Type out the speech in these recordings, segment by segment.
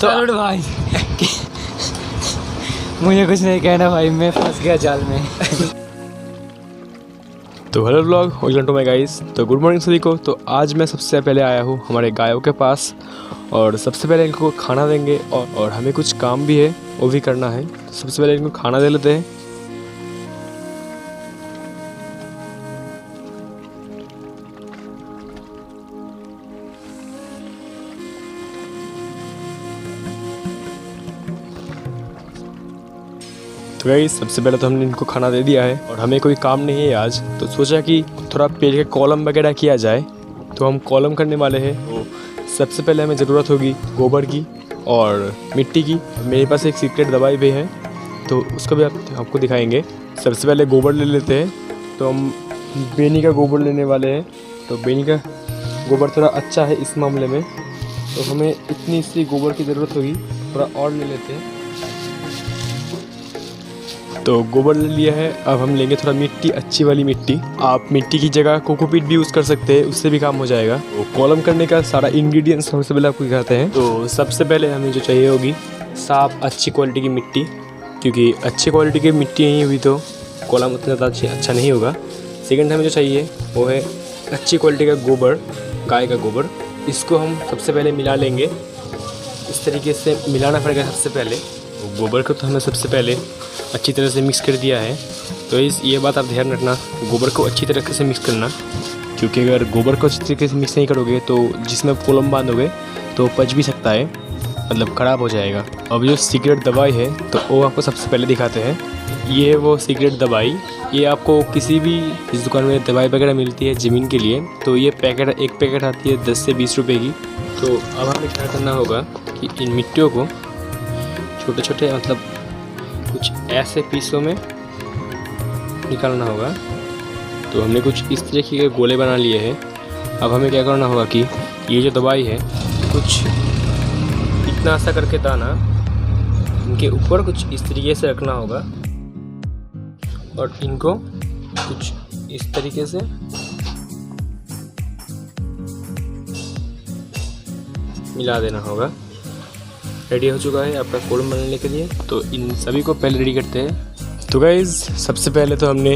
तो भाई मुझे कुछ नहीं कहना भाई, मैं फंस गया जाल में। तो hello vlog, welcome to my guys. तो गुड मॉर्निंग सभी को। तो आज मैं सबसे पहले आया हूँ हमारे गायों के पास और सबसे पहले इनको खाना देंगे और हमें कुछ काम भी है वो भी करना है। तो सबसे पहले इनको खाना दे लेते हैं। तो गाइस सबसे पहले तो हमने इनको खाना दे दिया है और हमें कोई काम नहीं है आज, तो सोचा कि थोड़ा पेड़ के कॉलम वगैरह किया जाए। तो हम कॉलम करने वाले हैं। तो सबसे पहले हमें ज़रूरत होगी गोबर की और मिट्टी की। मेरे पास एक सीक्रेट दवाई भी है तो उसको भी आपको दिखाएंगे। सबसे पहले गोबर ले लेते हैं। तो हम बेनी का गोबर लेने वाले हैं। तो बेनी का गोबर थोड़ा अच्छा है इस मामले में, तो हमें इतनी सी गोबर की ज़रूरत होगी। थोड़ा और ले लेते हैं। तो गोबर ले लिया है। अब हम लेंगे थोड़ा मिट्टी, अच्छी वाली मिट्टी। आप मिट्टी की जगह कोकोपीट भी यूज़ कर सकते हैं, उससे भी काम हो जाएगा। तो कॉलम करने का सारा इंग्रेडिएंट्स सबसे पहले आपको दिखाते हैं। तो सबसे पहले हमें जो चाहिए होगी साफ अच्छी क्वालिटी की मिट्टी, क्योंकि अच्छी क्वालिटी की मिट्टी नहीं हुई तो कॉलम उतना ज़्यादा अच्छा नहीं होगा। सेकेंड हमें जो चाहिए वो है अच्छी क्वालिटी का गोबर, गाय का गोबर। इसको हम सबसे पहले मिला लेंगे। इस तरीके से मिलाना पड़ेगा सबसे पहले। गोबर को तो हमें सबसे पहले अच्छी तरह से मिक्स कर दिया है। तो ये बात आप ध्यान रखना, गोबर को अच्छी तरीके से मिक्स करना, क्योंकि अगर गोबर को अच्छी तरीके से मिक्स नहीं करोगे तो जिसमें कॉलम बांधोगे तो पच भी सकता है, मतलब ख़राब हो जाएगा। अब जो सीक्रेट दवाई है तो वो आपको सबसे पहले दिखाते हैं। ये है वो सीक्रेट दवाई। ये आपको किसी भी इस दुकान में दवाई वगैरह मिलती है ज़मीन के लिए। तो ये एक पैकेट आती है 10 से 20 रुपये की। तो अब हमें क्या करना होगा कि इन मिट्टियों को छोटे छोटे, मतलब कुछ ऐसे पीसों में निकालना होगा। तो हमने कुछ इस तरीके के गोले बना लिए हैं। अब हमें क्या करना होगा कि ये जो दवाई है कुछ इतना सा करके दाना इनके ऊपर कुछ इस तरीके से रखना होगा और इनको कुछ इस तरीके से मिला देना होगा। रेडी हो चुका है आपका कॉलम बनाने के लिए। तो इन सभी को पहले रेडी करते हैं। तो गाइज़ सबसे पहले तो हमने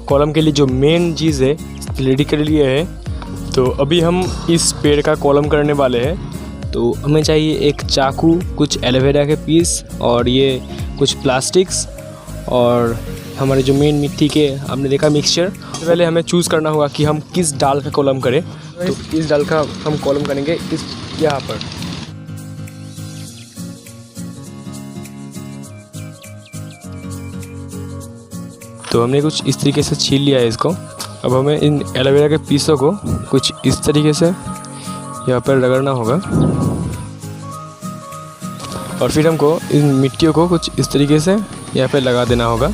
कॉलम के लिए जो मेन चीज़ है रेडी कर लिया है। तो अभी हम इस पेड़ का कॉलम करने वाले हैं। तो हमें चाहिए एक चाकू, कुछ एलोवेरा के पीस और ये कुछ प्लास्टिक्स और हमारे जो मेन मिट्टी के आपने देखा मिक्सचर। तो पहले हमें चूज़ करना होगा कि हम किस डाल का कॉलम करें। तो इस डाल का हम कॉलम करेंगे इस यहाँ पर। तो हमने कुछ इस तरीके से छील लिया है इसको। अब हमें इन एलोवेरा के पीसों को कुछ इस तरीके से यहाँ पर रगड़ना होगा और फिर हमको इन मिट्टियों को कुछ इस तरीके से यहाँ पर लगा देना होगा।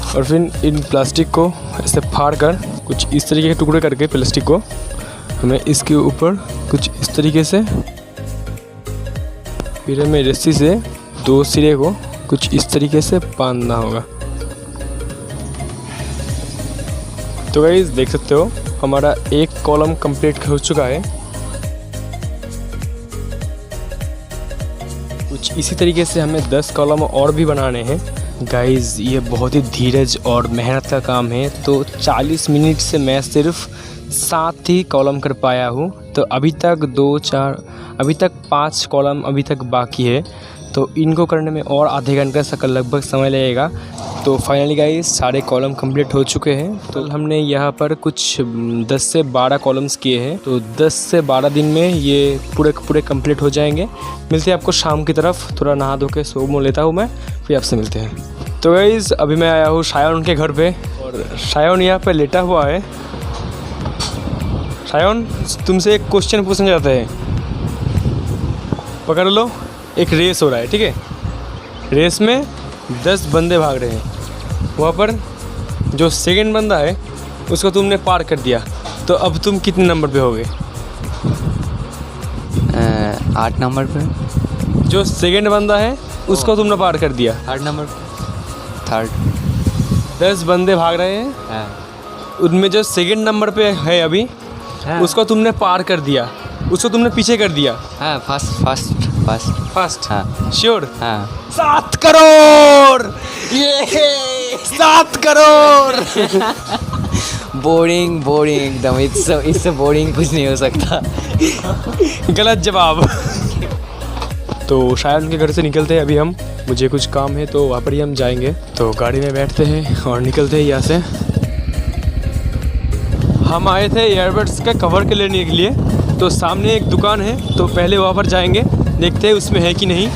और फिर इन प्लास्टिक को ऐसे फाड़ कर कुछ इस तरीके के टुकड़े करके प्लास्टिक को हमें इसके ऊपर कुछ इस तरीके से, फिर हमें रस्सी से दो सिरे को कुछ इस तरीके से बांधना होगा। तो गाइस देख सकते हो हमारा एक कॉलम कंप्लीट हो चुका है। कुछ इसी तरीके से हमें 10 कॉलम और भी बनाने हैं। गाइस ये बहुत ही धीरज और मेहनत का काम है। तो 40 मिनट से मैं सिर्फ 7 ही कॉलम कर पाया हूँ। तो अभी तक 5 कॉलम अभी तक बाकी है। तो इनको करने में और आधे घंटे का लगभग समय लगेगा। तो फाइनली गाइस सारे कॉलम कंप्लीट हो चुके हैं। तो हमने यहाँ पर कुछ 10 से 12 कॉलम्स किए हैं। तो 10 से 12 दिन में ये पूरे कंप्लीट हो जाएंगे। मिलते हैं आपको शाम की तरफ। थोड़ा नहा धो के सो मो लेता हूँ मैं, फिर आपसे मिलते हैं। तो गाइस अभी मैं आया हूँ शायन के घर पे और शायन यहाँ पर लेटा हुआ है। शायन तुमसे एक क्वेश्चन पूछना चाहते हैं, पकड़ लो। एक रेस हो रहा है, ठीक है। रेस में 10 बंदे भाग रहे हैं। वहाँ पर जो सेकंड बंदा है उसको तुमने पार कर दिया। तो अब तुम कितने नंबर पे होगे? 8 नंबर पे। जो सेकंड बंदा है उसको तुमने पार कर दिया। 3rd number. 3rd। 10 बंदे भाग रहे हैं। उनमें जो सेकंड नंबर पे है अभी हाँ। उसको तुमने पार कर दिया, उसको तुमने पीछे कर दिया। हाँ फास्ट फर्स्ट हाँ श्योर। हाँ 7 करोड़, ये 7 करोड़। बोरिंग एकदम, इससे बोरिंग कुछ नहीं हो सकता। गलत जवाब। तो शायद उनके घर से निकलते हैं अभी हम, मुझे कुछ काम है तो वहाँ पर ही हम जाएंगे। तो गाड़ी में बैठते हैं और निकलते हैं यहाँ से। हम आए थे ईयरबड्स का कवर के लेने के लिए, तो सामने एक दुकान है तो पहले वहाँ पर जाएंगे, देखते हैं उसमें है कि नहीं।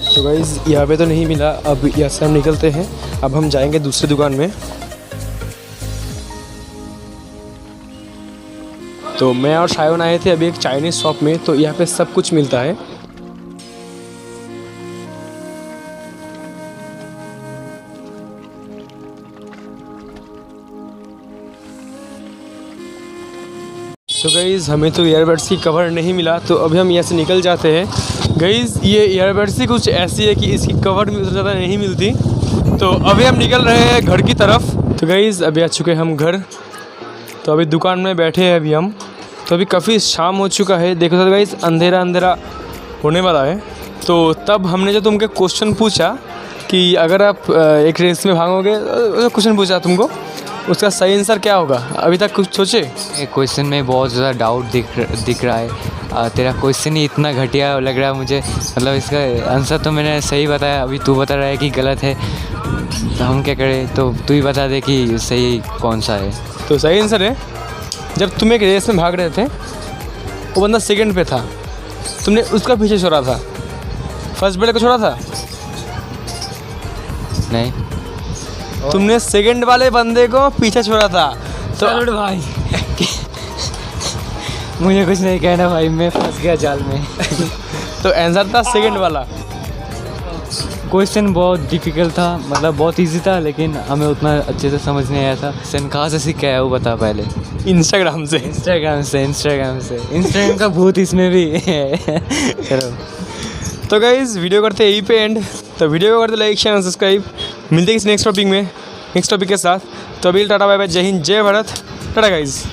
तो गाइस यहाँ पे तो नहीं मिला, अब यहाँ से हम निकलते हैं। अब हम जाएंगे दूसरी दुकान में। तो मैं और शायन आए थे अभी एक चाइनीज़ शॉप में, तो यहाँ पे सब कुछ मिलता है। तो गाइज़ हमें तो ईयरबड्स की कवर नहीं मिला, तो अभी हम यहाँ से निकल जाते हैं। गाइज़ ये ईयरबड्स ही कुछ ऐसी है कि इसकी कवर भी ज़्यादा नहीं मिलती। तो अभी हम निकल रहे हैं घर की तरफ। तो गाइज़ अभी आ चुके हैं हम घर, तो अभी दुकान में बैठे हैं अभी हम। तो अभी काफ़ी शाम हो चुका है, देखो तो गाइज़ अंधेरा होने वाला है। तो तब हमने जो तुमको क्वेश्चन पूछा कि अगर आप एक रेस में भागोगे, क्वेश्चन पूछा तुमको, उसका सही आंसर क्या होगा? अभी तक कुछ सोचे? क्वेश्चन में बहुत ज़्यादा डाउट दिख रहा है। तेरा क्वेश्चन ही इतना घटिया लग रहा है मुझे, मतलब इसका आंसर तो मैंने सही बताया, अभी तू बता रहा है कि गलत है। तो हम क्या करें? तो तू ही बता दे कि सही कौन सा है। तो सही आंसर है, जब तुम एक रेस में भाग रहे थे, वो बंदा सेकंड पे था, तुमने उसका पीछे छोड़ा था, फर्स्ट वाले को छोड़ा था नहीं, तुमने सेकंड वाले बंदे को पीछे छोड़ा था। तो भाई मुझे कुछ नहीं कहना भाई, मैं फंस गया जाल में। तो आंसर था सेकंड वाला। क्वेश्चन बहुत डिफिकल्ट था, मतलब बहुत इजी था, लेकिन हमें उतना अच्छे से समझ नहीं आया था। सन कहाँ से सीखा है वो बता पहले। इंस्टाग्राम से इंस्टाग्राम का भूत इसमें भी है। चलो तो गाइस वीडियो करते हैं यहीं पे एंड। तो वीडियो को करते लाइक शेयर सब्सक्राइब। मिलते हैं इस नेक्स्ट टॉपिक के साथ। तो अभी टाटा बाय बाय, जय हिंद जय भारत, टाटा गाइस।